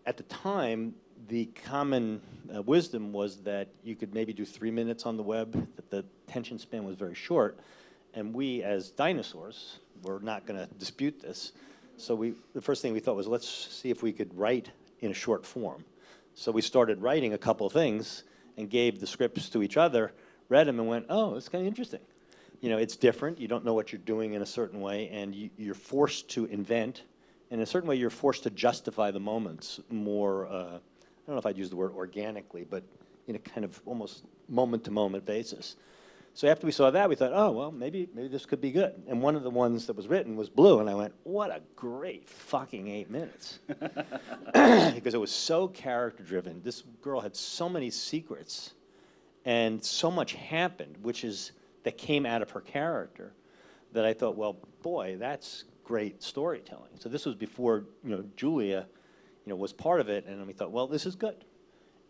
at the time, the common wisdom was that you could maybe do 3 minutes on the web, that the attention span was very short, and we, as dinosaurs, were not going to dispute this. So the first thing we thought was, let's see if we could write in a short form. So we started writing a couple of things and gave the scripts to each other, read them, and went, oh, it's kind of interesting. You know, it's different. You don't know what you're doing in a certain way, and you're forced to invent. In a certain way, you're forced to justify the moments more, I don't know if I'd use the word organically, but in a kind of almost moment-to-moment basis. So after we saw that, we thought, oh, well, maybe this could be good. And one of the ones that was written was Blue, and I went, what a great fucking 8 minutes. Because it was so character-driven. This girl had so many secrets, and so much happened, that came out of her character, that I thought, well, boy, that's great storytelling. So this was before, Julia, was part of it, and we thought, well, this is good.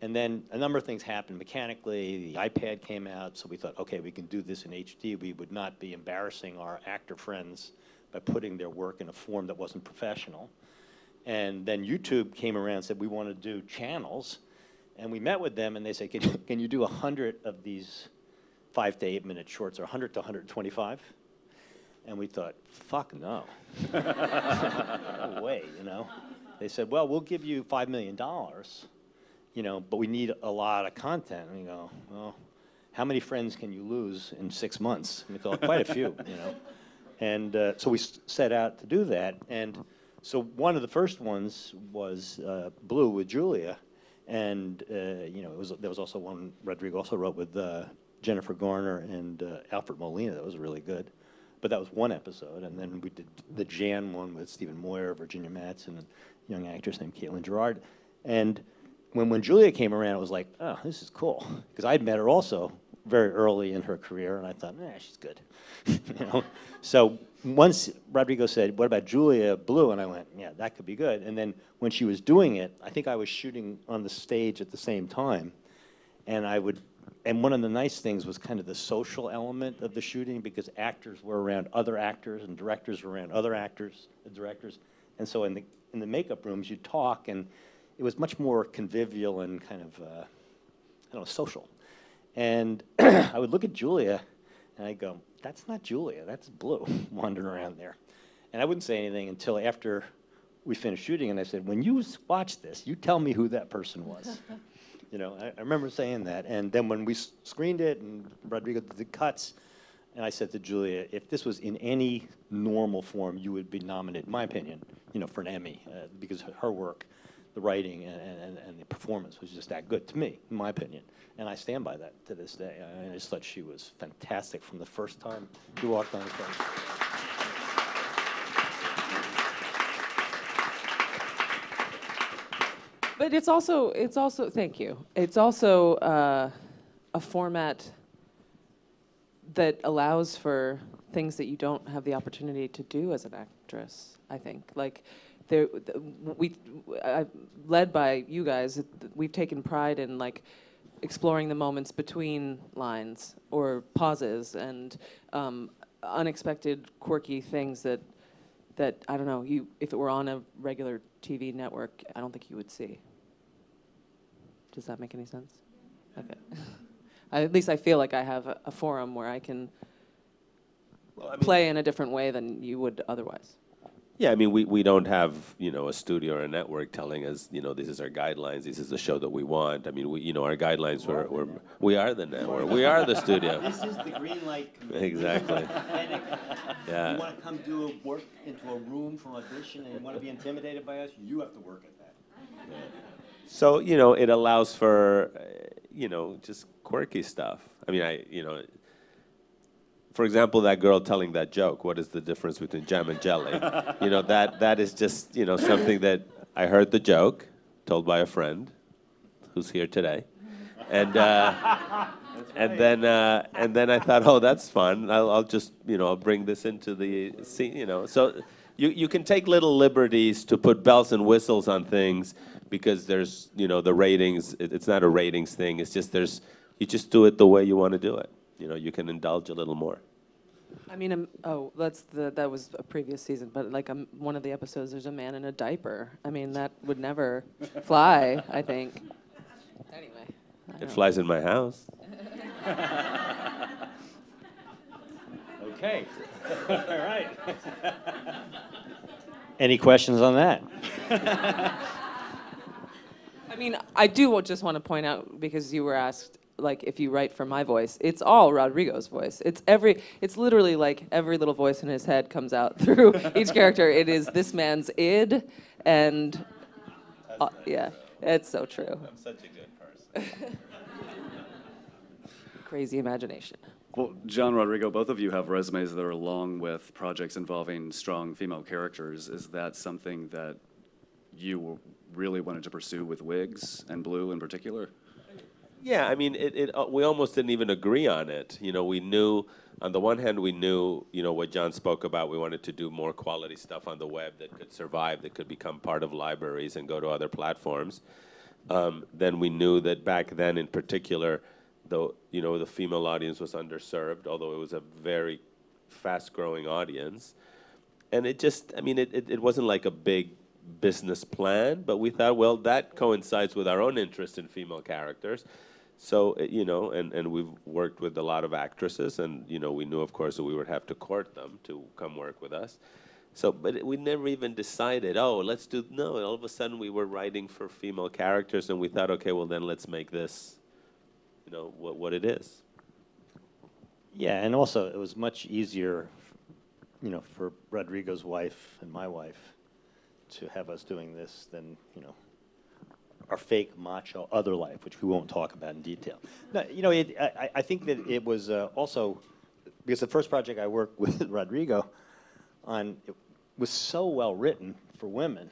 And then a number of things happened mechanically. The iPad came out, so we thought, okay, we can do this in HD. We would not be embarrassing our actor friends by putting their work in a form that wasn't professional. And then YouTube came around and said, we want to do channels. And we met with them, and they said, can you do 100 of these 5 to 8 minute shorts, or 100 to 125? And we thought, fuck no. No way, They said, well, we'll give you $5 million. But we need a lot of content. And we go, well, how many friends can you lose in 6 months? And we thought, quite a few, And so we set out to do that. And so one of the first ones was Blue with Julia. And, there was also one Rodrigo also wrote with Jennifer Garner and Alfred Molina. That was really good. But that was one episode. And then we did the Jan one with Stephen Moyer, Virginia Madsen, and a young actress named Caitlin Gerard. And when Julia came around, it was like, oh, this is cool. Because I'd met her also very early in her career, and I thought, she's good. So once Rodrigo said, what about Julia Blue? And I went, yeah, that could be good. And then when she was doing it, I think I was shooting on the stage at the same time. And one of the nice things was kind of the social element of the shooting, because actors were around other actors and directors were around other actors and directors. And so in the makeup rooms, you'd talk, and it was much more convivial and kind of, social. And I would look at Julia, and I'd go, that's not Julia, that's Blue wandering around there. And I wouldn't say anything until after we finished shooting, and I said, when you watch this, you tell me who that person was. I remember saying that. And then when we screened it, and Rodrigo did the cuts, and I said to Julia, if this was in any normal form, you would be nominated, in my opinion, for an Emmy, because her work, the writing and the performance was just that good to me, in my opinion. And I stand by that to this day. I just thought she was fantastic from the first time she walked on stage. But it's also, thank you. It's also a format that allows for things that you don't have the opportunity to do as an actress, I think. Like, led by you guys, we've taken pride in like exploring the moments between lines or pauses and unexpected, quirky things that I don't know, if it were on a regular TV network, I don't think you would see. Does that make any sense? Okay. At least I feel like I have a forum where I can play in a different way than you would otherwise. Yeah, I mean, we don't have, a studio or a network telling us, this is our guidelines, this is the show that we want. I mean, our guidelines we are the network, we are the studio. This is the green light committee. Exactly. Yeah. You want to come do work into a room for audition and you want to be intimidated by us, you have to work at that. Yeah. So, it allows for, just quirky stuff. I mean, for example, that girl telling that joke, what is the difference between jam and jelly? That is just, something that I heard the joke told by a friend who's here today. And and then I thought, oh, that's fun. I'll just, I'll bring this into the scene, So you can take little liberties to put bells and whistles on things because there's, the ratings. It's not a ratings thing. It's just you just do it the way you want to do it. You can indulge a little more. I mean, that was a previous season, but like one of the episodes, there's a man in a diaper. I mean, that would never fly, I think. Anyway. It flies in my house. Okay. All right. Any questions on that? I mean, I do just want to point out, because you were asked, like, if you write for my voice, it's all Rodrigo's voice. It's literally like every little voice in his head comes out through each character. It is this man's id, and yeah, it's so true. I'm such a good person. Crazy imagination. Well, John, Rodrigo, both of you have resumes that are long with projects involving strong female characters. Is that something that you really wanted to pursue with Wigs and Blue in particular? Yeah, I mean, we almost didn't even agree on it. You know, we knew, on the one hand, we knew, you know, what John spoke about. We wanted to do more quality stuff on the web that could survive, that could become part of libraries and go to other platforms. Then we knew that back then, in particular, the female audience was underserved, although it was a very fast-growing audience. And it just, I mean, it wasn't like a big business plan, but we thought, well, that coincides with our own interest in female characters. So, you know, and we've worked with a lot of actresses, and, you know, we knew, of course, that we would have to court them to come work with us. So, but we never even decided, no, all of a sudden we were writing for female characters, and we thought, okay, well, then let's make this, you know, what it is. Yeah, and also it was much easier, you know, for Rodrigo's wife and my wife to have us doing this than, you know, our fake macho other life, which we won't talk about in detail. No, you know, I think that it was also, because the first project I worked with Rodrigo on, it was so well written for women,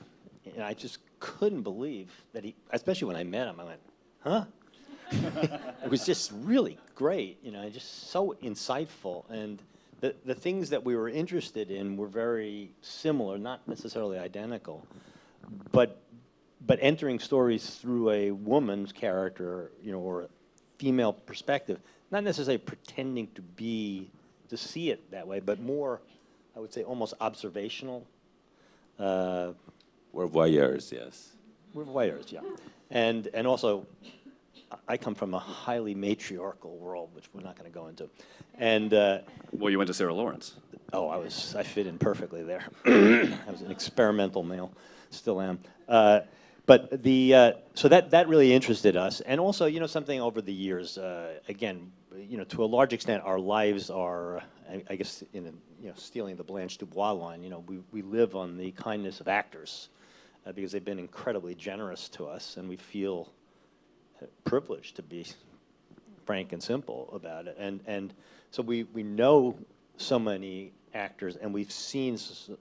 and I just couldn't believe that especially when I met him, I went, huh? It was just really great, you know, just so insightful, and the things that we were interested in were very similar, not necessarily identical, but entering stories through a woman's character, you know, or a female perspective, not necessarily pretending to see it that way, but more, I would say, almost observational. We're voyeurs, yes. We're voyeurs, yeah, and also, I come from a highly matriarchal world, which we're not going to go into, and Well, you went to Sarah Lawrence. oh, I fit in perfectly there. I was an experimental male, still am. But so that really interested us, and also, you know, something over the years. Again, you know, to a large extent, our lives are, I guess, stealing the Blanche Dubois line. You know, we live on the kindness of actors because they've been incredibly generous to us, and we feel privileged, to be frank and simple about it. And so we know so many actors, and we've seen,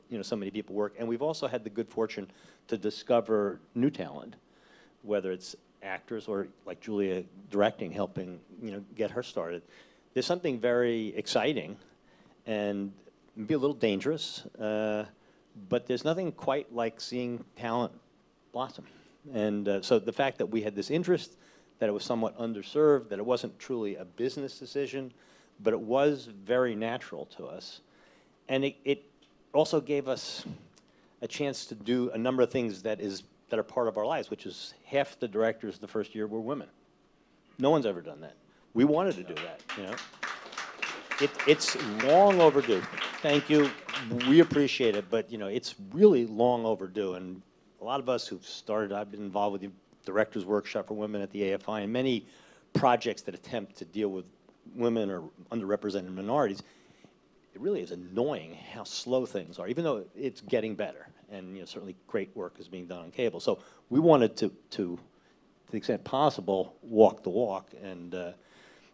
you know, so many people work, and we've also had the good fortune to discover new talent, whether it's actors or like Julia directing, helping, you know, get her started. There's something very exciting and maybe a little dangerous, but there's nothing quite like seeing talent blossom. And so the fact that we had this interest, that it was somewhat underserved, that it wasn't truly a business decision, but it was very natural to us. And it also gave us a chance to do a number of things that are part of our lives, which is half the directors the first year were women. No one's ever done that. We wanted to do that, you know. It's long overdue. Thank you. We appreciate it, but, you know, it's really long overdue. And a lot of us who've started, I've been involved with the Directors Workshop for Women at the AFI and many projects that attempt to deal with women or underrepresented minorities. It really is annoying how slow things are, even though it's getting better. And, you know, certainly great work is being done on cable. So we wanted to the extent possible, walk the walk, and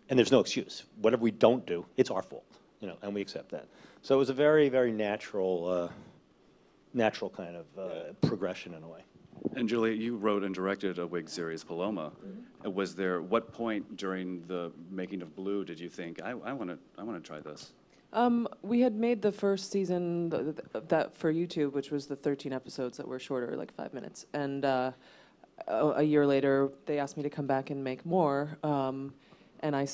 there's no excuse. Whatever we don't do, it's our fault, you know, and we accept that. So it was a very, very natural kind of progression in a way. And Julia, you wrote and directed a Wigs series, Paloma. Mm-hmm. What point during the making of Blue did you think, I want to try this? We had made the first season that for YouTube, which was the 13 episodes that were shorter, like 5 minutes. And a year later, they asked me to come back and make more. I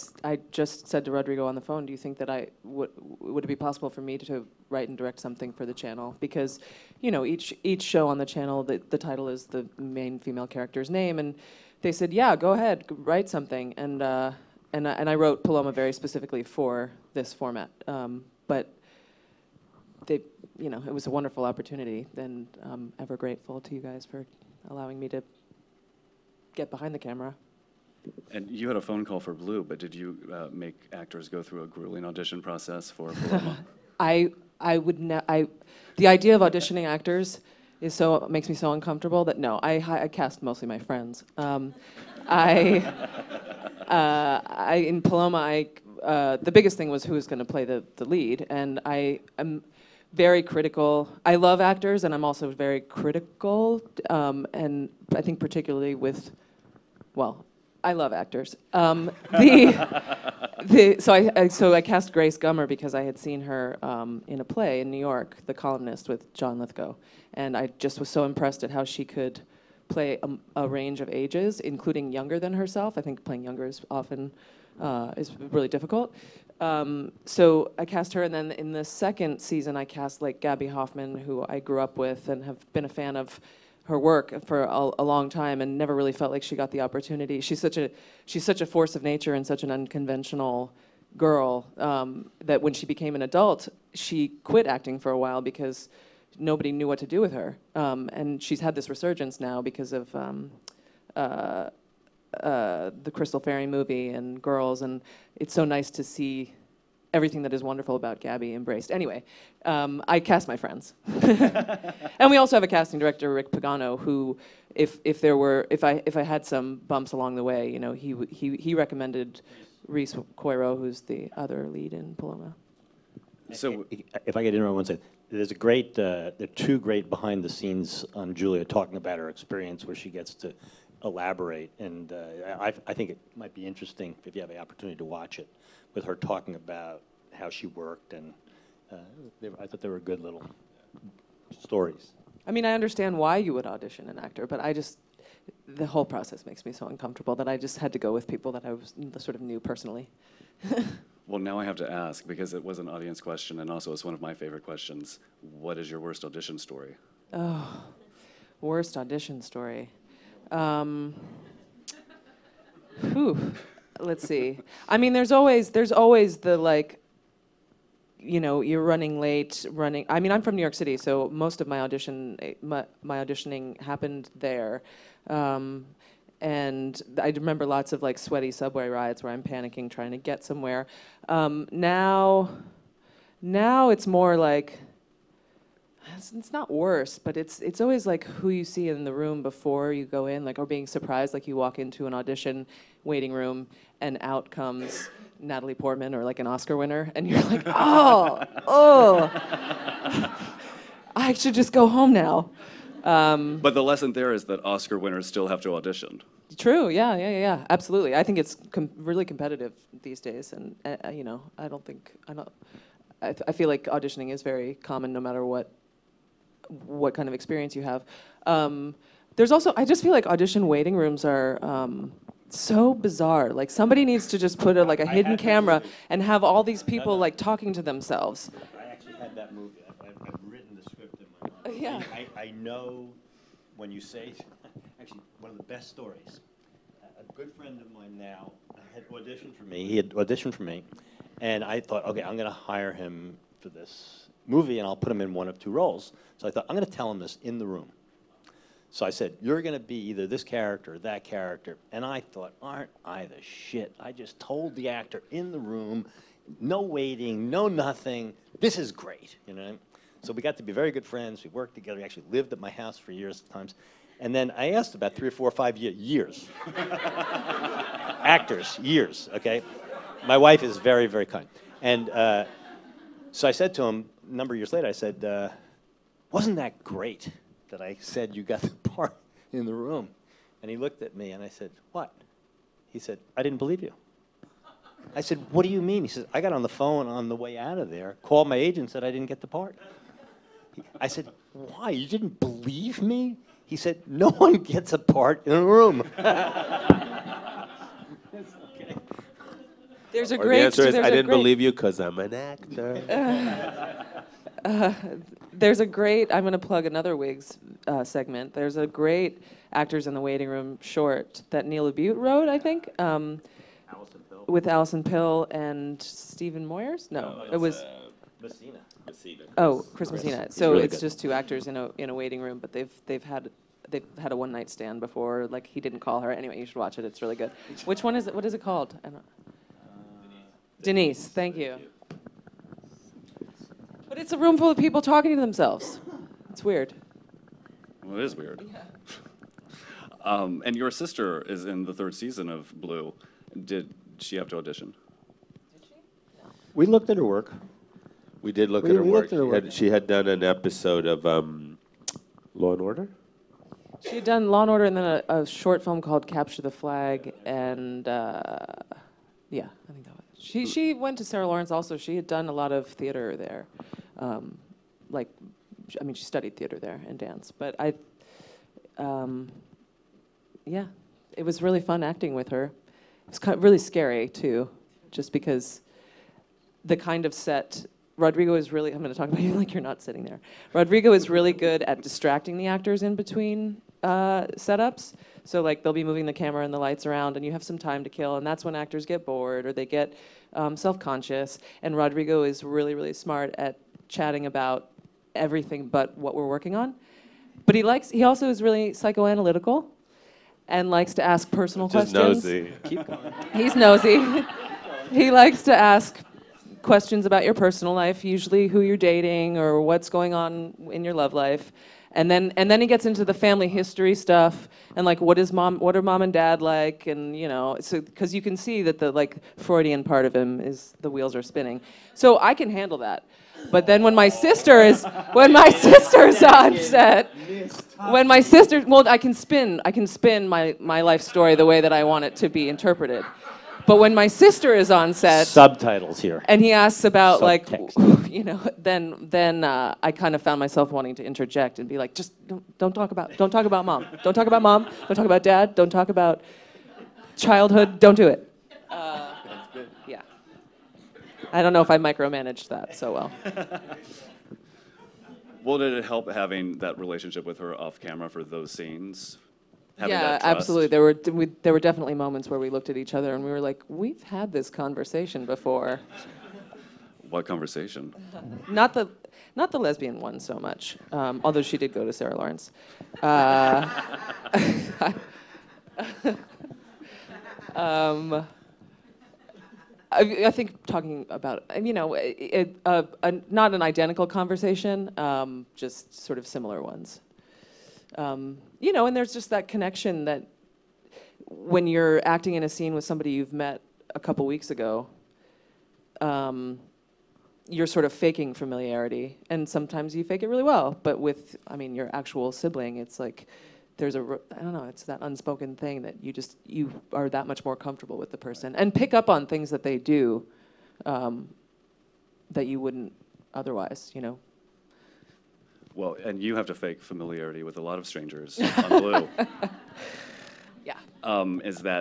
just said to Rodrigo on the phone, do you think that would it be possible for me to write and direct something for the channel? Because, you know, each show on the channel, the title is the main female character's name, and they said, yeah, go ahead, write something. And I wrote Paloma very specifically for this format. But they, you know, it was a wonderful opportunity, and I'm ever grateful to you guys for allowing me to get behind the camera. And you had a phone call for Blue, but did you make actors go through a grueling audition process for Paloma? The idea of auditioning actors makes me so uncomfortable that no, I cast mostly my friends. In Paloma, the biggest thing was who was going to play the lead, and I'm very critical. I love actors, and I'm also very critical, and I think particularly with, well, I love actors. So I cast Grace Gummer because I had seen her in a play in New York, The Columnist, with John Lithgow, and I just was so impressed at how she could play a range of ages, including younger than herself. I think playing younger is often is really difficult. So I cast her, and then in the second season, I cast like Gabby Hoffman, who I grew up with and have been a fan of her work for a long time, and never really felt like she got the opportunity. She's such a force of nature and such an unconventional girl that when she became an adult, she quit acting for a while because nobody knew what to do with her. And she's had this resurgence now because of the Crystal Fairy movie and Girls, and it's so nice to see everything that is wonderful about Gabby embraced. Anyway, I cast my friends. And we also have a casting director, Rick Pagano, who, if I had some bumps along the way, you know, he recommended Reese Coiro, who's the other lead in Paloma. So, if I could interrupt one second, there are two great behind the scenes on Julia talking about her experience where she gets to elaborate, and I think it might be interesting if you have the opportunity to watch it, with her talking about how she worked, and I thought they were good little stories. I mean, I understand why you would audition an actor, but the whole process makes me so uncomfortable that I just had to go with people that I was sort of knew personally. Well, now I have to ask, because it was an audience question, and also it's one of my favorite questions. What is your worst audition story? Oh, worst audition story. Let's see. I mean, there's always the, like, you know, you're running late, I mean, I'm from New York City, so most of my auditioning happened there. And I remember lots of like sweaty subway rides where I'm panicking trying to get somewhere. Now it's more like, it's not worse, but it's always like who you see in the room before you go in, like, or being surprised, like you walk into an audition waiting room and out comes Natalie Portman or like an Oscar winner, and you're like, oh, I should just go home now. But the lesson there is that Oscar winners still have to audition. True, yeah, absolutely. I think it's really competitive these days, and you know, I feel like auditioning is very common no matter what kind of experience you have. There's also, I just feel like audition waiting rooms are so bizarre. Like somebody needs to just put a hidden camera and have all these people like talking to themselves. I actually had that movie. I've written the script in my mind. Yeah. I know when you say, actually, one of the best stories. A good friend of mine now had auditioned for me. He had auditioned for me, and I thought, okay, I'm going to hire him for this movie, and I'll put him in one of two roles. So I thought, I'm going to tell him this in the room. So I said, you're going to be either this character or that character. And I thought, aren't I the shit? I just told the actor in the room, no waiting, no nothing. This is great, you know? So we got to be very good friends. We worked together. We actually lived at my house for years at times. And then I asked about 3 or 4 or 5 years. Actors, years, okay? My wife is very, very kind. And so I said to him, a number of years later, I said, wasn't that great that I said you got the part in the room? And he looked at me and I said, what? He said, I didn't believe you. I said, what do you mean? He said, I got on the phone on the way out of there, called my agent, said I didn't get the part. I said, why? You didn't believe me? He said, no one gets a part in a room. It's okay. There's a Or great. the answer is, there's I a didn't great- believe you because I'm an actor. There's a great. I'm going to plug another Wigs segment. There's a great actors in the waiting room short that Neil Abute wrote, I think, with Allison Pill and Stephen Moyers. No, it was. Messina. Oh, Chris Messina. So really it's good. just two actors in a waiting room, but they've had a one night stand before. Like he didn't call her. Anyway, you should watch it. It's really good. Which one is it? What is it called? I don't. Denise. Thank you. But it's a room full of people talking to themselves. It's weird. Well, it is weird. And your sister is in the 3rd season of Blue. Did she have to audition? We looked at her work. We did look We- at her we work. looked at her work. She had done an episode of Law and Order. She had done Law and Order and then a short film called Capture the Flag, and yeah, I think that was. She went to Sarah Lawrence also. She had done a lot of theater there, she studied theater there and dance. But yeah, it was really fun acting with her. It was really scary too, just because the kind of set. Rodrigo is really, I'm going to talk about you like you're not sitting there. Rodrigo is really good at distracting the actors in between setups. So like they'll be moving the camera and the lights around and you have some time to kill, and that's when actors get bored or they get self-conscious. And Rodrigo is really, really smart at chatting about everything but what we're working on. But he also is really psychoanalytical and likes to ask personal Just questions. nosy. Keep going. He's nosy. He likes to ask questions about your personal life, usually who you're dating or what's going on in your love life. And then he gets into the family history stuff and like what are mom and dad like, and so because you can see that the like Freudian part of him is the wheels are spinning. So I can handle that. But then when my sister's on set, I can spin my life story the way that I want it to be interpreted. But when my sister is on set, Subtitles here. and he asks about like, Subtext. then I kind of found myself wanting to interject and be like, just don't talk about mom, don't talk about mom, don't talk about dad, don't talk about childhood, don't do it. Yeah, I don't know if I micromanaged that so well. Well, did it help having that relationship with her off camera for those scenes? Having Yeah, that trust? absolutely. There were definitely moments where we looked at each other and we were like, we've had this conversation before. What conversation? Not the lesbian one so much, although she did go to Sarah Lawrence. I think talking about, not an identical conversation, just sort of similar ones. And there's just that connection that when you're acting in a scene with somebody you've met a couple weeks ago, you're sort of faking familiarity, and sometimes you fake it really well. But with, your actual sibling, it's like there's it's that unspoken thing that you are that much more comfortable with the person and pick up on things that they do that you wouldn't otherwise, Well, and you have to fake familiarity with a lot of strangers on Blue. Yeah.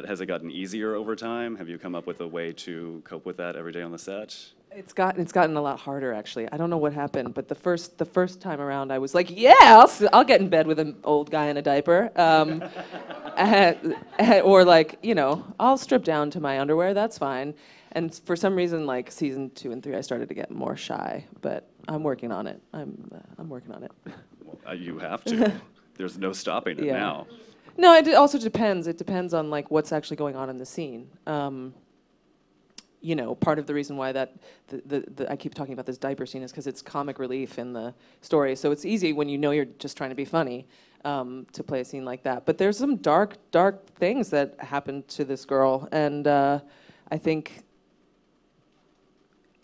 Has it gotten easier over time? Have you come up with a way to cope with that every day on the set? It's gotten a lot harder, actually. I don't know what happened, but the first time around, I was like, yeah, I'll get in bed with an old guy in a diaper, or like, I'll strip down to my underwear. That's fine. And for some reason, like season 2 and 3, I started to get more shy, but I'm working on it. I'm working on it. Well, you have to. There's no stopping it Yeah. now. No, it also depends. It depends on like what's actually going on in the scene. Part of the reason why that I keep talking about this diaper scene is because it's comic relief in the story. So it's easy when you're just trying to be funny to play a scene like that. But there's some dark things that happened to this girl, and I think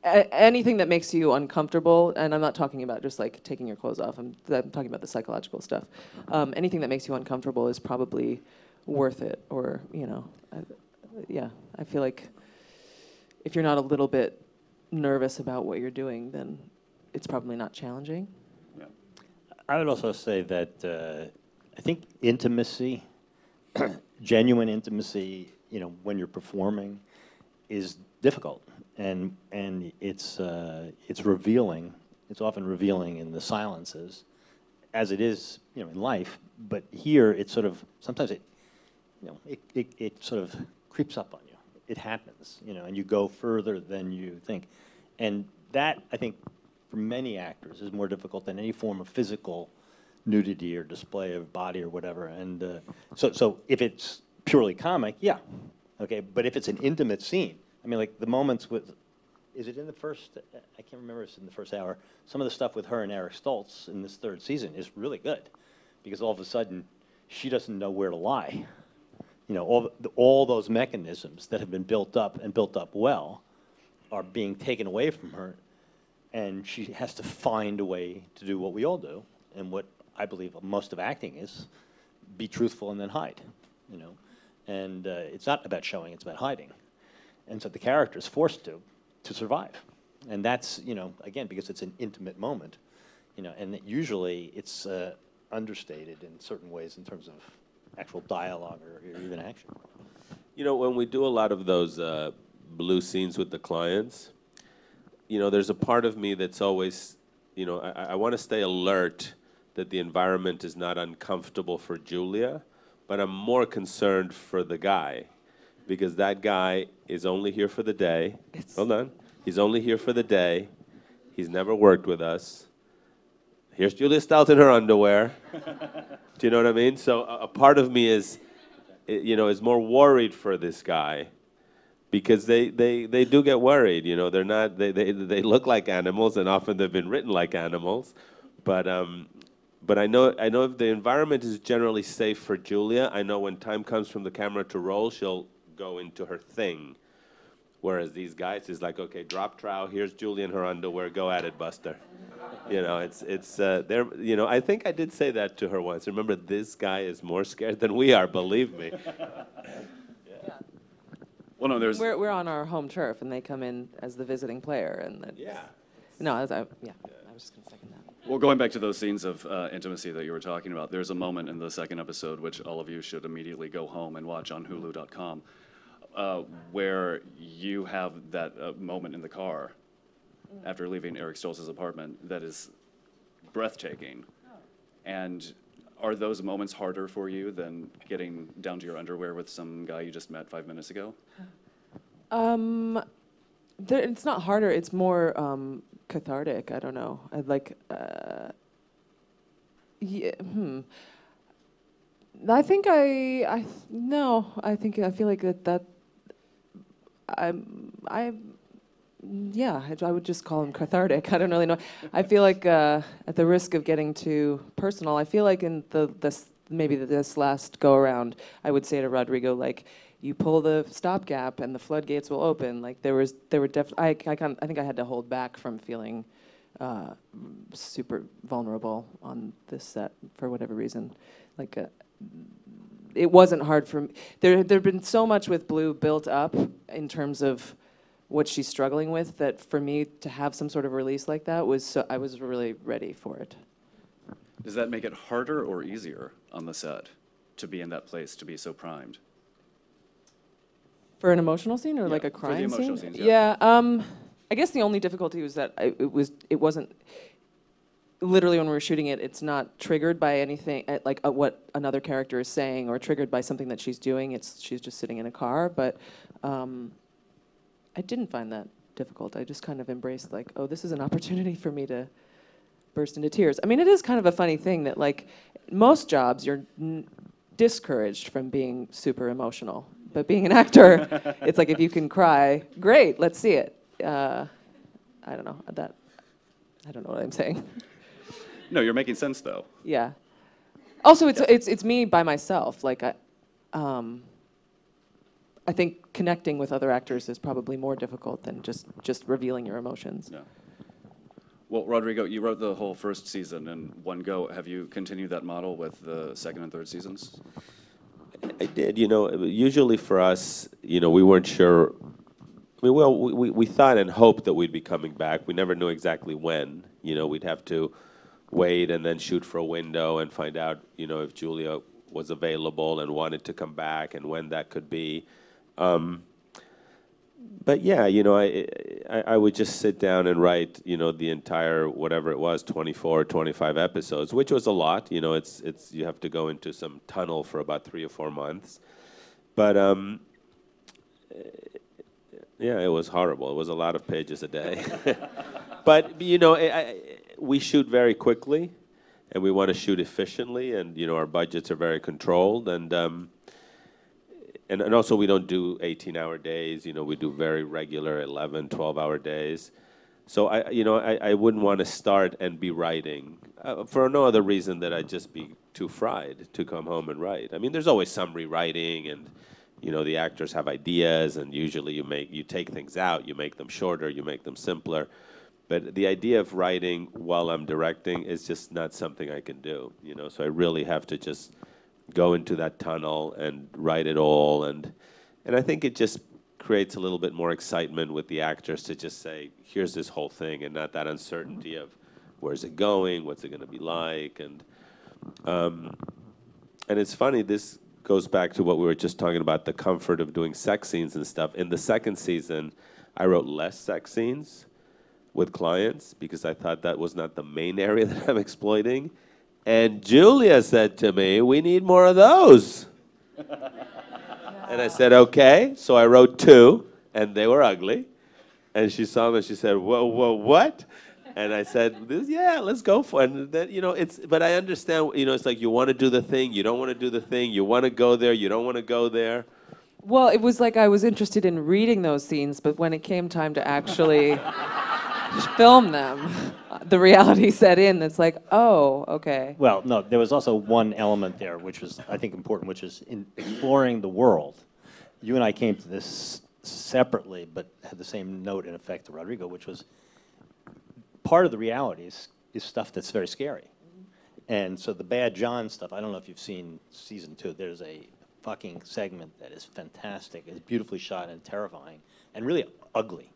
anything that makes you uncomfortable, and I'm not talking about just like taking your clothes off. I'm talking about the psychological stuff. Anything that makes you uncomfortable is probably worth it, or I feel like if you're not a little bit nervous about what you're doing, then it's probably not challenging. Yeah. I would also say that I think intimacy, genuine intimacy, when you're performing, is difficult, and it's revealing. It's often revealing in the silences, as it is, you know, in life. But here, it's sort of sometimes it, you know, it sort of creeps up on you. It happens, you know, and you go further than you think, and that, I think, for many actors, is more difficult than any form of physical nudity or display of body or whatever. And so if it's purely comic, yeah, okay. But if it's an intimate scene, I mean, like the moments with, is it in the first? I can't remember if it's in the first hour. Some of the stuff with her and Eric Stoltz in this third season is really good, because all of a sudden she doesn't know where to lie. You know, all those mechanisms that have been built up and built up well are being taken away from her, and she has to find a way to do what we all do, and what I believe most of acting is: be truthful and then hide. You know, and it's not about showing; it's about hiding. And so the character is forced to survive, and that's, you know, again, because it's an intimate moment, you know, and usually it's understated in certain ways in terms of actual dialogue or even action. You know, when we do a lot of those blue scenes with the clients, you know, there's a part of me that's always, you know, I want to stay alert that the environment is not uncomfortable for Julia, but I'm more concerned for the guy, because that guy is only here for the day. Hold on. He's only here for the day. He's never worked with us. Here's Julia Stiles in her underwear. Do you know what I mean? So a part of me is, you know, is more worried for this guy, because they do get worried. You know, they're not, they look like animals, and often they've been written like animals. But I know if the environment is generally safe for Julia, I know when time comes from the camera to roll, she'll go into her thing. Whereas these guys is like, okay, drop trow, here's Julia in her underwear, go at it, Buster. You know, they're, you know, I think I did say that to her once. Remember, this guy is more scared than we are, believe me. Yeah. Well, no, there's... We're on our home turf, and they come in as the visiting player, and Yeah. No, I was just gonna second that. Well, going back to those scenes of intimacy that you were talking about, there's a moment in the second episode, which all of you should immediately go home and watch on Hulu.com, where you have that moment in the car after leaving Eric Stoltz's apartment that is breathtaking. And are those moments harder for you than getting down to your underwear with some guy you just met 5 minutes ago? It's not harder, it's more cathartic. I don't know. I'd like, yeah, I think I feel like I would just call him cathartic. I don't really know. I feel like at the risk of getting too personal, I feel like in this last go around, I would say to Rodrigo, like, you pull the stopgap and the floodgates will open. Like I think I had to hold back from feeling super vulnerable on this set for whatever reason. Like it wasn't hard for me. There'd been so much with Blue built up in terms of what she's struggling with, that for me to have some sort of release like that I was really ready for it. Does that make it harder or easier on the set to be in that place, to be so primed? For an emotional scene, or like a for the crime emotional scene? scenes, yeah. I guess the only difficulty was that it wasn't literally when we were shooting it. It's not triggered by anything like what another character is saying, or triggered by something that she's doing. She's just sitting in a car. But I didn't find that difficult. I just kind of embraced, like, oh, this is an opportunity for me to burst into tears. I mean, it is kind of a funny thing that, like, most jobs you're discouraged from being super emotional. But being an actor, it's like, if you can cry, great, let's see it. I don't know what I'm saying. No, you're making sense, though. Yeah. Also, it's me by myself. Like, I think connecting with other actors is probably more difficult than just revealing your emotions. Yeah. Well, Rodrigo, you wrote the whole first season in one go. Have you continued that model with the second and third seasons? I did. You know, usually for us, you know, we weren't sure. I mean, well, we thought and hoped that we'd be coming back. We never knew exactly when. You know, we'd have to wait and then shoot for a window and find out, you know, if Julia was available and wanted to come back and when that could be. But yeah, I would just sit down and write, the entire, whatever it was, 24, 25 episodes, which was a lot. It's you have to go into some tunnel for about 3 or 4 months. But yeah, it was horrible. It was a lot of pages a day. But we shoot very quickly, and we want to shoot efficiently, and our budgets are very controlled, and also we don't do 18-hour days. We do very regular 11, 12-hour days. So I wouldn't want to start and be writing for no other reason that I'd just be too fried to come home and write. I mean, there's always some rewriting, and the actors have ideas, and usually you take things out, you make them shorter, you make them simpler. But the idea of writing while I'm directing is just not something I can do. So I really have to just go into that tunnel and write it all, and I think it just creates a little bit more excitement with the actors to just say, here's this whole thing, and not that uncertainty of where's it going, what's it going to be like, and it's funny, this goes back to what we were just talking about, the comfort of doing sex scenes and stuff. In the second season, I wrote less sex scenes with clients because I thought that was not the main area that I'm exploiting. And Julia said to me, we need more of those. And I said, okay. So I wrote 2, and they were ugly. And she saw them, and she said, whoa, what? And I said, yeah, let's go for it. And then, but I understand, it's like you want to do the thing, you don't want to do the thing, you want to go there, you don't want to go there. Well, it was like I was interested in reading those scenes, but when it came time to actually film them, the reality set in. It's like, oh, okay. Well, no, there was also one element there which was, I think, important, which is in exploring the world. You and I came to this separately, but had the same note in effect to Rodrigo, which was part of the reality is stuff that's very scary. And so the Bad John stuff, I don't know if you've seen season 2, there's a fucking segment that is fantastic. It's beautifully shot and terrifying and really ugly.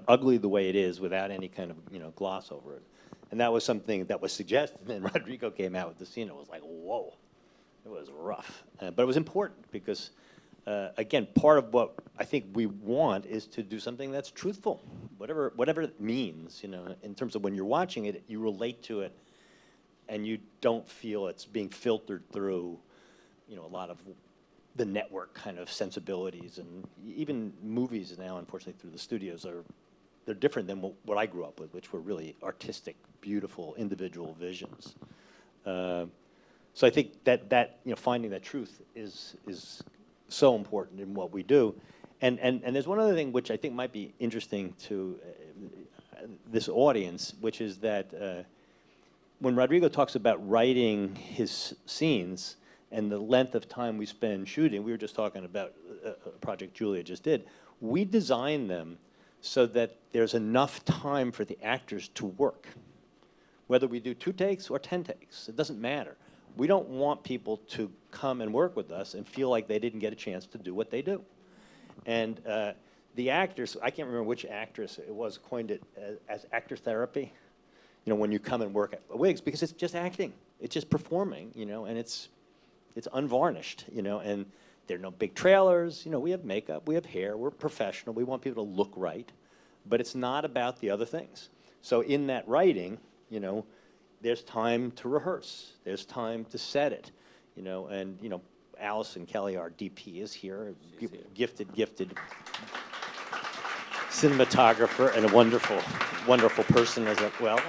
Ugly the way it is without any kind of, gloss over it. And that was something that was suggested, and then Rodrigo came out with the scene. It was like, whoa, it was rough. But it was important because, again, part of what I think we want is to do something that's truthful, whatever it means, in terms of when you're watching it, you relate to it, and you don't feel it's being filtered through, a lot of the network kind of sensibilities, and even movies now, unfortunately, through the studios they're different than what I grew up with, which were really artistic, beautiful, individual visions. So I think that finding that truth is so important in what we do. And there's one other thing which I think might be interesting to this audience, which is that when Rodrigo talks about writing his scenes and the length of time we spend shooting, we were just talking about a project Julia just did, we design them so that there's enough time for the actors to work. Whether we do 2 takes or 10 takes, it doesn't matter. We don't want people to come and work with us and feel like they didn't get a chance to do what they do. And the actors, I can't remember which actress it was, coined it as actor therapy, when you come and work at Wigs, because it's just acting. It's just performing, and it's unvarnished, and there are no big trailers. We have makeup, we have hair, we're professional, we want people to look right, but it's not about the other things. So in that writing, there's time to rehearse, there's time to set it, and Allison Kelly, our DP, is here, gifted cinematographer and a wonderful person as well.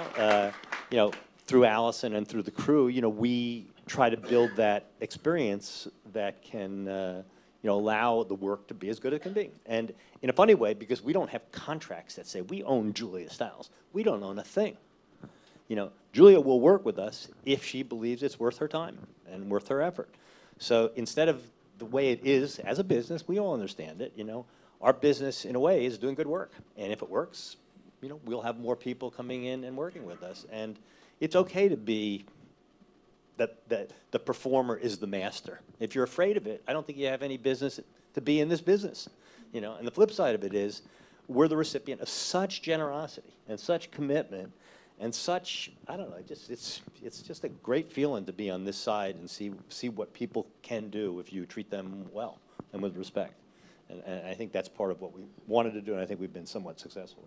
Through Allison and through the crew, we try to build that experience that can, allow the work to be as good as it can be. And in a funny way, because we don't have contracts that say we own Julia Stiles. We don't own a thing. Julia will work with us if she believes it's worth her time and worth her effort. So instead of the way it is as a business, we all understand it, our business, in a way, is doing good work. And if it works, we'll have more people coming in and working with us. And it's okay to be that the performer is the master. If you're afraid of it, I don't think you have any business to be in this business. And the flip side of it is, we're the recipient of such generosity and such commitment and such, I don't know, it's just a great feeling to be on this side and see what people can do if you treat them well and with respect. And I think that's part of what we wanted to do, and I think we've been somewhat successful.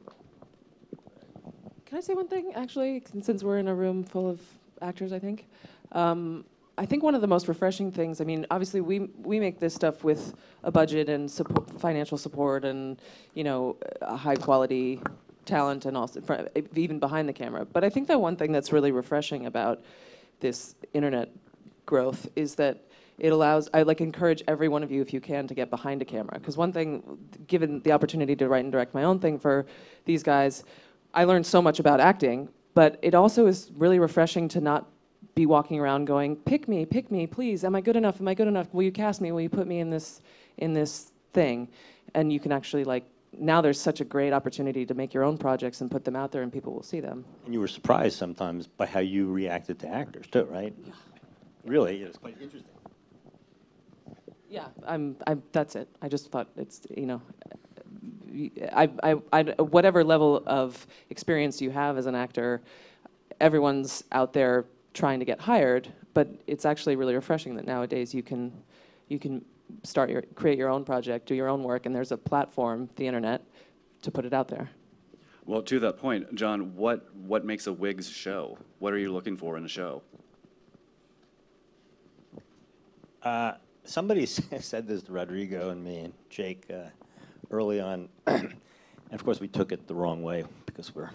Can I say one thing, actually, since we're in a room full of actors, I think? I think one of the most refreshing things, I mean, obviously we make this stuff with a budget and financial support and, you know, a high quality talent and also even behind the camera. But I think that one thing that's really refreshing about this internet growth is that it allows, I like encourage every one of you, if you can, to get behind a camera. Because one thing, given the opportunity to write and direct my own thing for these guys, I learned so much about acting, but it also is really refreshing to not be walking around going, pick me, please, am I good enough, will you cast me, will you put me in this thing? And you can actually, like, now there's such a great opportunity to make your own projects and put them out there and people will see them. And you were surprised sometimes by how you reacted to actors too, right? Yeah. Really, it's quite interesting. Yeah, that's it. I just thought it's, you know, whatever level of experience you have as an actor, everyone's out there trying to get hired, but it's actually really refreshing that nowadays you can create your own project, do your own work, and there's a platform, the internet, to put it out there. Well, to that point, Jon, what makes a Wigs show? What are you looking for in a show? Somebody said this to Rodrigo and me and Jake early on, and of course we took it the wrong way because we're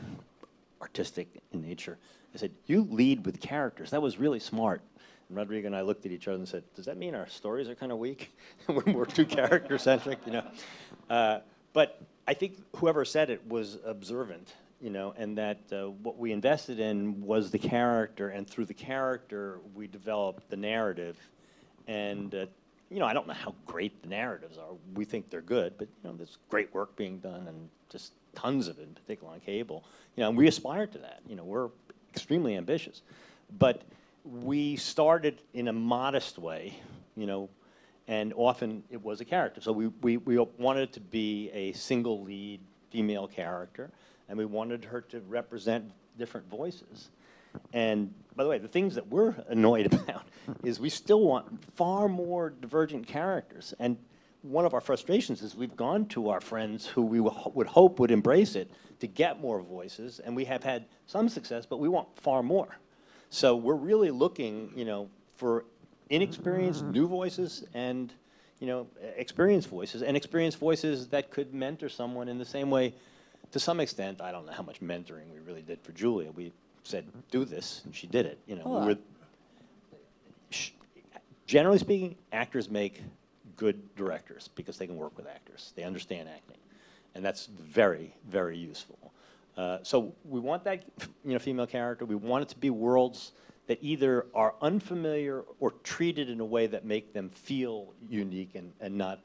artistic in nature. I said, you lead with characters. That was really smart. And Rodrigo and I looked at each other and said, does that mean our stories are kind of weak? We're too character-centric, you know? But I think whoever said it was observant, you know, and that what we invested in was the character, and through the character we developed the narrative. And you know, I don't know how great the narratives are. We think they're good, but you know, there's great work being done, and just tons of it, in particular on cable. You know, and we aspire to that. You know, we're extremely ambitious, but we started in a modest way, you know, and often it was a character. So we wanted it to be a single lead female character, and we wanted her to represent different voices. And by the way, the things that we're annoyed about is we still want far more divergent characters. And one of our frustrations is we've gone to our friends who we would hope would embrace it to get more voices, and we have had some success, but we want far more. So we're really looking, you know, for inexperienced new voices and, you know, experienced voices that could mentor someone in the same way. To some extent, I don't know how much mentoring we really did for Julia. We said, do this, and she did it. You know, generally speaking, actors make good directors because they can work with actors. They understand acting, and that's very, very useful. So we want that, you know, female character. We want it to be worlds that either are unfamiliar or treated in a way that make them feel unique and not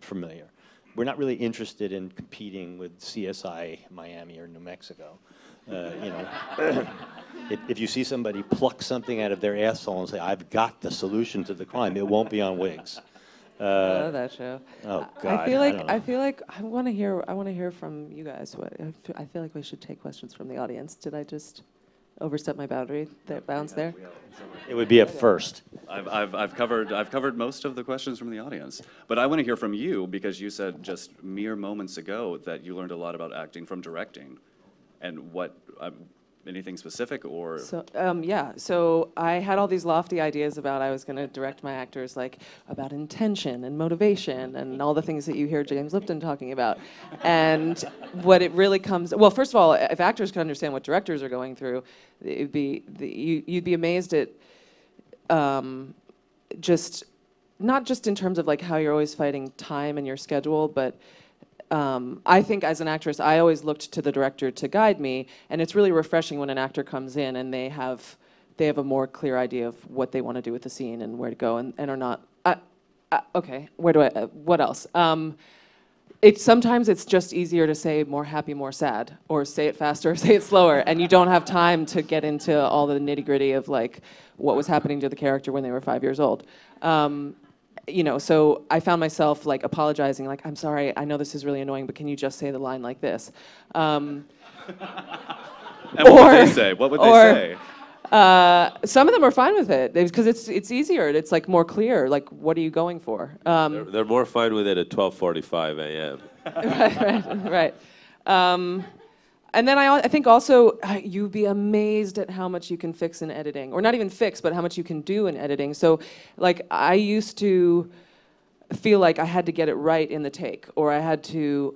familiar. We're not really interested in competing with CSI Miami or New Mexico. You know, if you see somebody pluck something out of their asshole and say, "I've got the solution to the crime," it won't be on Wigs. I love that show. Oh God! I feel like I want to hear from you guys. I feel like we should take questions from the audience. Did I just overstep my boundary? Bounds there. It would be a first. I've covered most of the questions from the audience, but I want to hear from you because you said just mere moments ago that you learned a lot about acting from directing, and what. Anything specific or? So, yeah, so I had all these lofty ideas about I was going to direct my actors, like about intention and motivation and all the things that you hear James Lipton talking about. And what it really comes, well, first of all, if actors could understand what directors are going through, it'd be, you'd be amazed at just, not just in terms of like how you're always fighting time and your schedule, but I think as an actress, I always looked to the director to guide me, and it's really refreshing when an actor comes in and they have a more clear idea of what they want to do with the scene and where to go, and are not, okay, what else? Sometimes it's just easier to say more happy, more sad, or say it faster, or say it slower, and you don't have time to get into all the nitty-gritty of like what was happening to the character when they were 5 years old. You know, so I found myself like apologizing, like, I'm sorry, I know this is really annoying, but can you just say the line like this? And what would they say? What would they say? Some of them are fine with it because it's easier. It's like more clear. Like, what are you going for? They're more fine with it at 12:45 a.m. Right. And then I think also you'd be amazed at how much you can fix in editing, or not even fix, but how much you can do in editing. So, like, I used to feel like I had to get it right in the take, or I had to,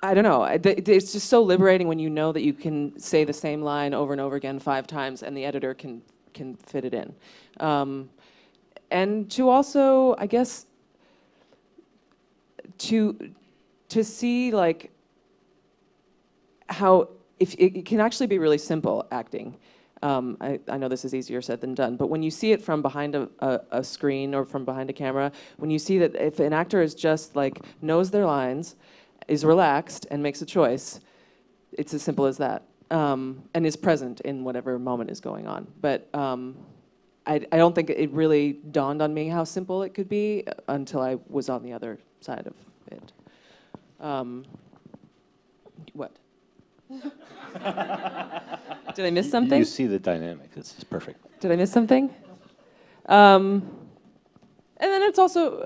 I don't know. It's just so liberating when you know that you can say the same line over and over again 5 times, and the editor can fit it in. And to also, I guess, to see like how if it can actually be really simple acting. I know this is easier said than done, but when you see it from behind a screen or from behind a camera, when you see that if an actor is just like knows their lines, is relaxed and makes a choice, it's as simple as that, and is present in whatever moment is going on. But I don't think it really dawned on me how simple it could be until I was on the other side of it. What? Did I miss something? You see the dynamic. It's perfect. Did I miss something? And then it's also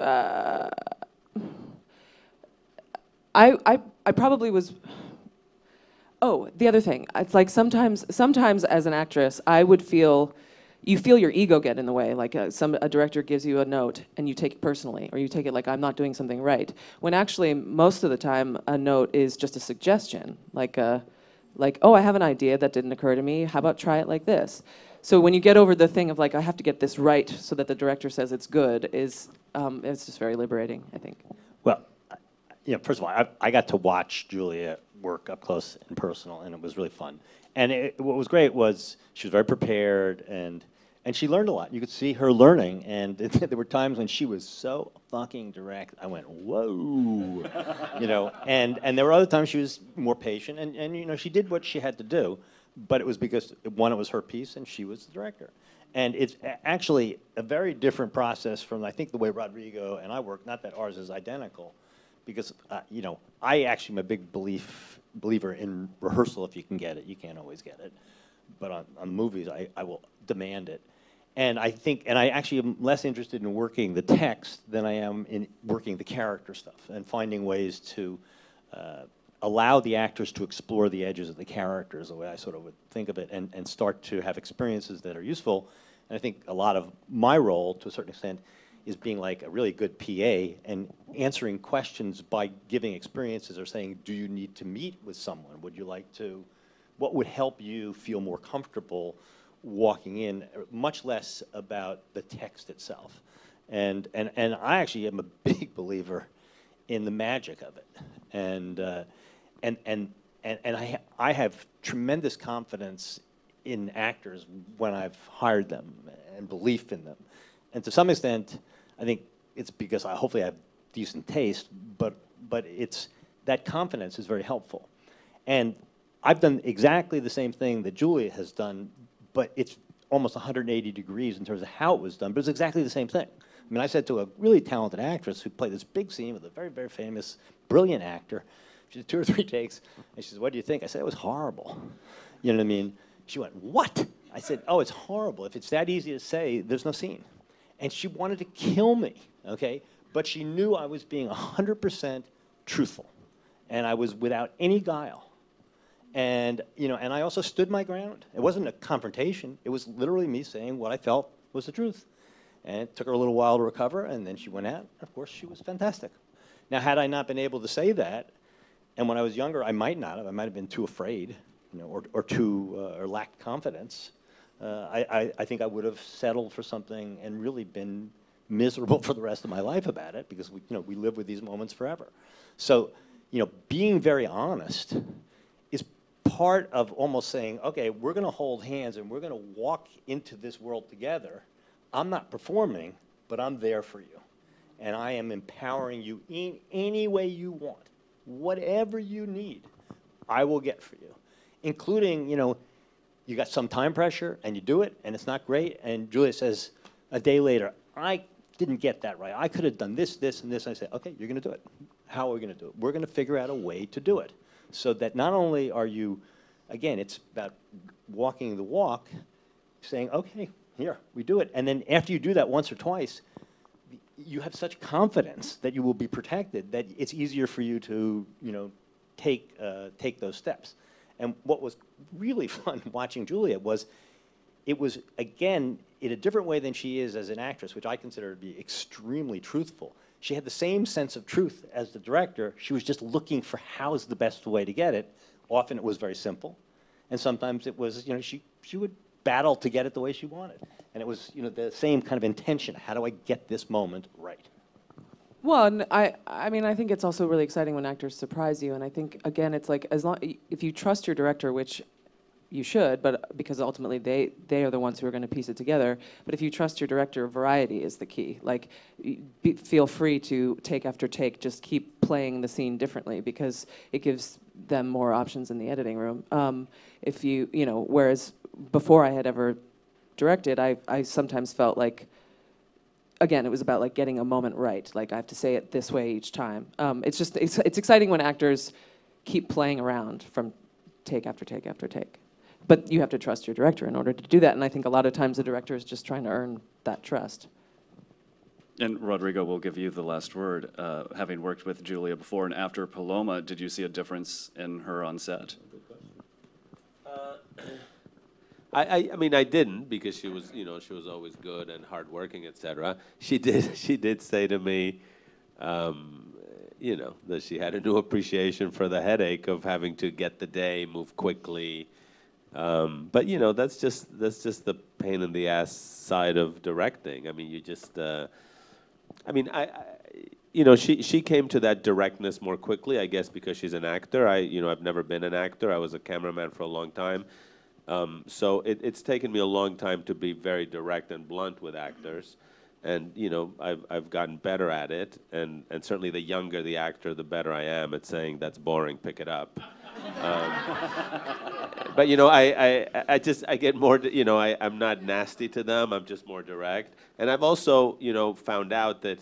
I probably was. Oh, the other thing. It's like sometimes as an actress, I would feel. You feel your ego get in the way, like a director gives you a note and you take it personally, or you take it like I'm not doing something right. When actually, most of the time, a note is just a suggestion, like, oh, I have an idea that didn't occur to me. How about try it like this? So when you get over the thing of like I have to get this right so that the director says it's good, it's just very liberating, I think. Well, first of all, I got to watch Julia work up close and personal, and it was really fun. And what was great was she was very prepared, and she learned a lot. You could see her learning, and there were times when she was so fucking direct. I went, whoa, and there were other times she was more patient, and she did what she had to do, but it was because, one, it was her piece, and she was the director. And it's actually a very different process from, I think, the way Rodrigo and I work, not that ours is identical, because, I actually am a big believer in rehearsal if you can get it. You can't always get it. But on movies, I will demand it. And I actually am less interested in working the text than I am in working the character stuff and finding ways to allow the actors to explore the edges of the characters, the way I sort of would think of it, and start to have experiences that are useful. And I think a lot of my role, to a certain extent, is being like a really good PA and answering questions by giving experiences or saying, do you need to meet with someone? Would you like to, what would help you feel more comfortable walking in, much less about the text itself. And I actually am a big believer in the magic of it. And I have tremendous confidence in actors when I've hired them and belief in them. And to some extent, I think it's because hopefully I have decent taste, but it's that confidence is very helpful. And I've done exactly the same thing that Julia has done, but it's almost 180 degrees in terms of how it was done, but it's exactly the same thing. I mean, I said to a really talented actress who played this big scene with a very, very famous, brilliant actor. She did 2 or 3 takes, and she said, what do you think? I said, it was horrible. You know what I mean? She went, what? I said, oh, it's horrible. If it's that easy to say, there's no scene. And she wanted to kill me, okay? But she knew I was being 100% truthful, and I was without any guile. And, and I also stood my ground. It wasn't a confrontation. It was literally me saying what I felt was the truth. And it took her a little while to recover, and then she went out. Of course, she was fantastic. Now, had I not been able to say that, and when I was younger, I might not have. I might have been too afraid, or lacked confidence. I think I would have settled for something and really been miserable for the rest of my life about it, because we live with these moments forever. So, being very honest is part of almost saying, okay, we're going to hold hands and we're going to walk into this world together. I'm not performing, but I'm there for you. And I am empowering you in any way you want. Whatever you need, I will get for you. Including, you got some time pressure and you do it and it's not great. And Julia says a day later, I didn't get that right. I could have done this, this, and this. And I say, okay, you're going to do it. How are we going to do it? We're going to figure out a way to do it so that not only are you again, it's about walking the walk, saying, okay, here, we do it. And then after you do that once or twice, you have such confidence that you will be protected that it's easier for you to, take those steps. And what was really fun watching Julia was, it was, again, in a different way than she is as an actress, which I consider to be extremely truthful. She had the same sense of truth as the director. She was just looking for how's the best way to get it. Often it was very simple. And sometimes it was, she would battle to get it the way she wanted. And it was, the same kind of intention. How do I get this moment right? Well, and I mean, I think it's also really exciting when actors surprise you. And I think, again, it's like, if you trust your director, which you should, but because ultimately they are the ones who are going to piece it together. But if you trust your director, variety is the key. Like, feel free to take after take, just keep playing the scene differently because it gives them more options in the editing room. If you, whereas before I had ever directed, I sometimes felt like, again, it was about like getting a moment right. Like I have to say it this way each time. It's exciting when actors keep playing around from take after take after take. But you have to trust your director in order to do that. And I think a lot of times the director is just trying to earn that trust. And Rodrigo, we'll give you the last word. Having worked with Julia before and after Paloma, did you see a difference in her on set? I mean, I didn't, because she was, she was always good and hardworking, etc. She did say to me, that she had a new appreciation for the headache of having to get the day, move quickly. But that's just the pain in the ass side of directing. I mean, you just, she came to that directness more quickly, I guess, because she's an actor. I've never been an actor. I was a cameraman for a long time. So it's taken me a long time to be very direct and blunt with actors. And, I've gotten better at it. And certainly the younger the actor, the better I am at saying, that's boring, pick it up. But, I get more, I'm not nasty to them. I'm just more direct. And I've also, found out that,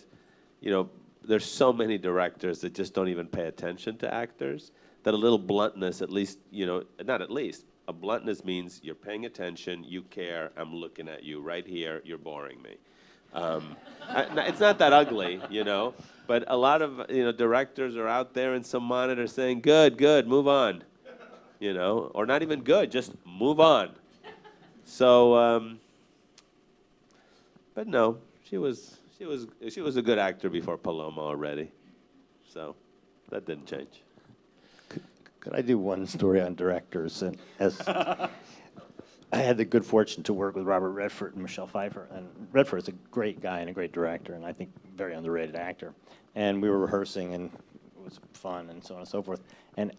there's so many directors that just don't even pay attention to actors, that a little bluntness, at least, not at least, a bluntness means you're paying attention, you care, I'm looking at you right here, you're boring me. It's not that ugly, but a lot of directors are out there in some monitor saying, good, move on, or not even good, just move on. So, but no, she was a good actor before Paloma already, so that didn't change. Could I do one story on directors? And as I had the good fortune to work with Robert Redford and Michelle Pfeiffer, and Redford is a great guy and a great director, and I think very underrated actor. And we were rehearsing, and it was fun, and so on and so forth. And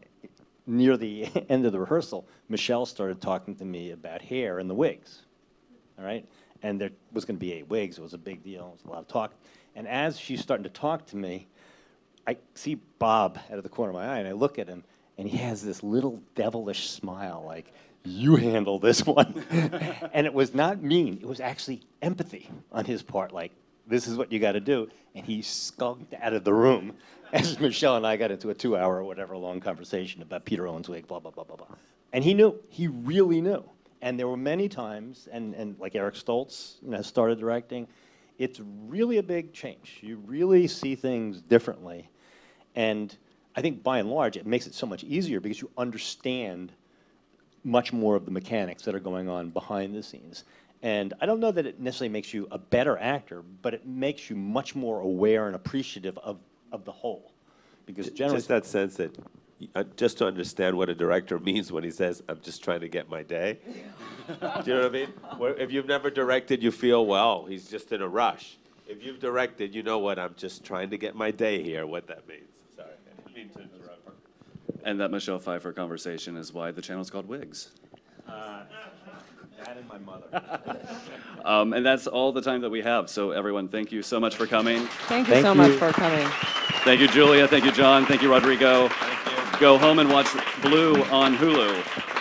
near the end of the rehearsal, Michelle started talking to me about hair and the wigs, all right? And there was going to be 8 wigs. It was a big deal. It was a lot of talk. And as she's starting to talk to me, I see Bob out of the corner of my eye, and I look at him, and he has this little devilish smile, like, you handle this one. And it was not mean. It was actually empathy on his part, like, this is what you got to do. And he skunked out of the room as Michelle and I got into a 2-hour or whatever long conversation about Peter Owen's wig, blah, blah, blah, blah, blah. And he knew. He really knew. And there were many times, and like Eric Stoltz started directing, it's really a big change. You really see things differently. And I think by and large, it makes it so much easier because you understand much more of the mechanics that are going on behind the scenes. And I don't know that it necessarily makes you a better actor, but it makes you much more aware and appreciative of the whole. Because generally, just that sense that, just to understand what a director means when he says, I'm just trying to get my day. Do you know what I mean? If you've never directed, you feel, well, he's just in a rush. If you've directed, you know what, I'm just trying to get my day here, what that means. Sorry, I didn't mean to interrupt. And that Michelle Pfeiffer conversation is why the channel's called Wigs. that and my mother. And that's all the time that we have. So everyone, thank you so much for coming. Thank you so much for coming. Thank you, Julia. Thank you, Jon. Thank you, Rodrigo. Thank you. Go home and watch Blue on Hulu.